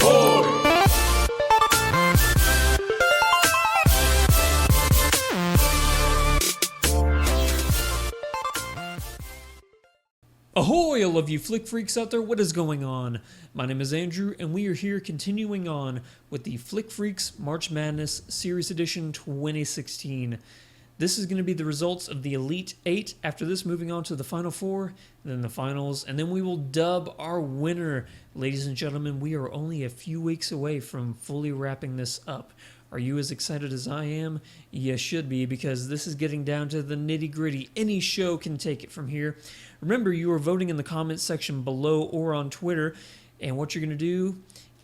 Ahoy! Ahoy, all of you flick freaks out there, what is going on? My name is Andrew, and we are here continuing on with the Flick Freaks March Madness Series Edition 2016. This is going to be the results of the Elite 8, after this moving on to the Final 4, then the Finals, and then we will dub our winner. Ladies and gentlemen, we are only a few weeks away from fully wrapping this up. Are you as excited as I am? You should be, because this is getting down to the nitty-gritty. Any show can take it from here. Remember, you are voting in the comments section below or on Twitter, and what you're going to do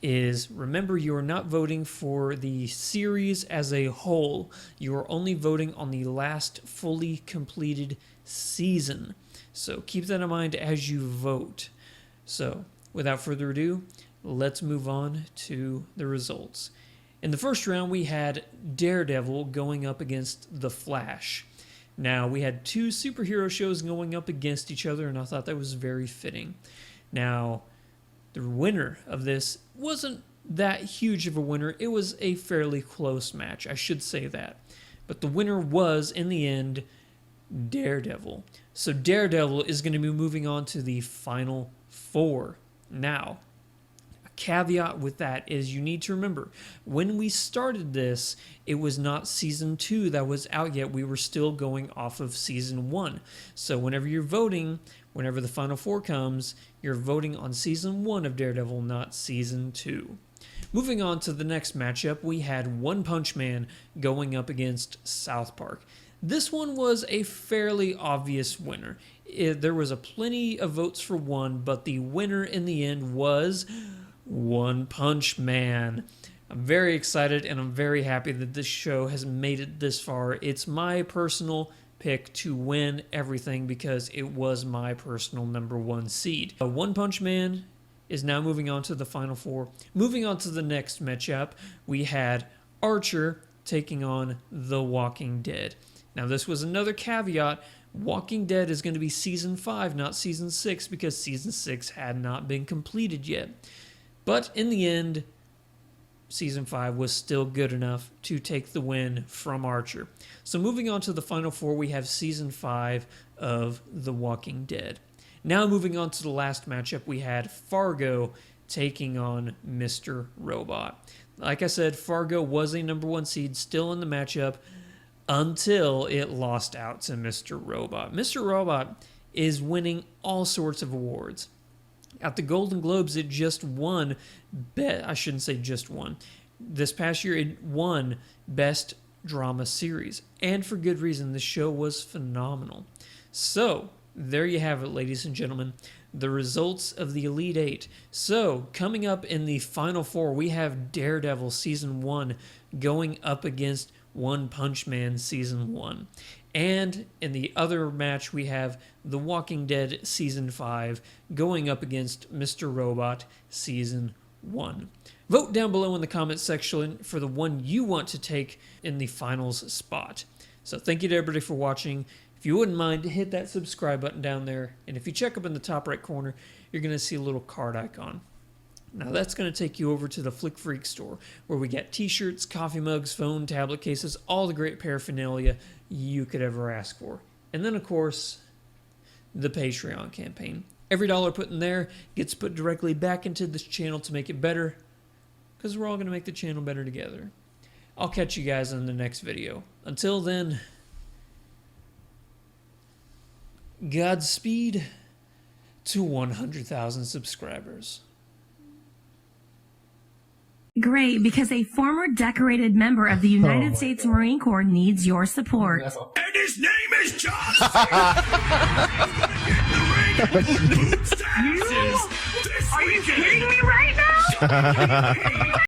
is, remember, you are not voting for the series as a whole. You are only voting on the last fully completed season. So keep that in mind as you vote. So, without further ado, let's move on to the results. In the first round, we had Daredevil going up against The Flash. Now, we had two superhero shows going up against each other, and I thought that was very fitting. Now, the winner of this wasn't that huge of a winner. It was a fairly close match, I should say that. But the winner was, in the end, Daredevil. So Daredevil is going to be moving on to the Final 4. Now, caveat with that is you need to remember, when we started this, it was not Season 2 that was out yet. We were still going off of Season 1. So whenever you're voting, whenever the Final 4 comes, you're voting on Season 1 of Daredevil, not Season 2. Moving on to the next matchup, we had One Punch Man going up against South Park. This one was a fairly obvious winner. There was plenty of votes for one, but the winner in the end was One Punch Man. I'm very excited and I'm very happy that this show has made it this far. It's my personal pick to win everything because it was my personal #1 seed. One Punch Man is now moving on to the Final 4. Moving on to the next matchup, we had Archer taking on The Walking Dead. Now this was another caveat. Walking Dead is going to be Season 5, not Season 6, because Season 6 had not been completed yet. But in the end, Season 5 was still good enough to take the win from Archer. So moving on to the Final 4, we have Season 5 of The Walking Dead. Now moving on to the last matchup, we had Fargo taking on Mr. Robot. Like I said, Fargo was a #1 seed still in the matchup until it lost out to Mr. Robot. Mr. Robot is winning all sorts of awards. At the Golden Globes, it just won, I shouldn't say just won. This past year, it won Best Drama Series. And for good reason, the show was phenomenal. So, there you have it, ladies and gentlemen. The results of the Elite 8. So, coming up in the Final 4, we have Daredevil Season 1 going up against One Punch Man Season 1. And in the other match, we have The Walking Dead Season 5 going up against Mr. Robot Season 1. Vote down below in the comments section for the one you want to take in the finals spot. So thank you to everybody for watching. If you wouldn't mind, hit that subscribe button down there. And if you check up in the top right corner, you're going to see a little card icon. Now that's going to take you over to the Flick Freak store, where we get t-shirts, coffee mugs, phone, tablet cases, all the great paraphernalia you could ever ask for. And then, of course, the Patreon campaign. Every dollar put in there gets put directly back into this channel to make it better, because we're all going to make the channel better together. I'll catch you guys in the next video. Until then, Godspeed to 100,000 subscribers. Great, because a former decorated member of the United States Marine Corps needs your support. And his name is John Cena! Get the ring! Boots taxes! This Are you weekend! kidding me right now?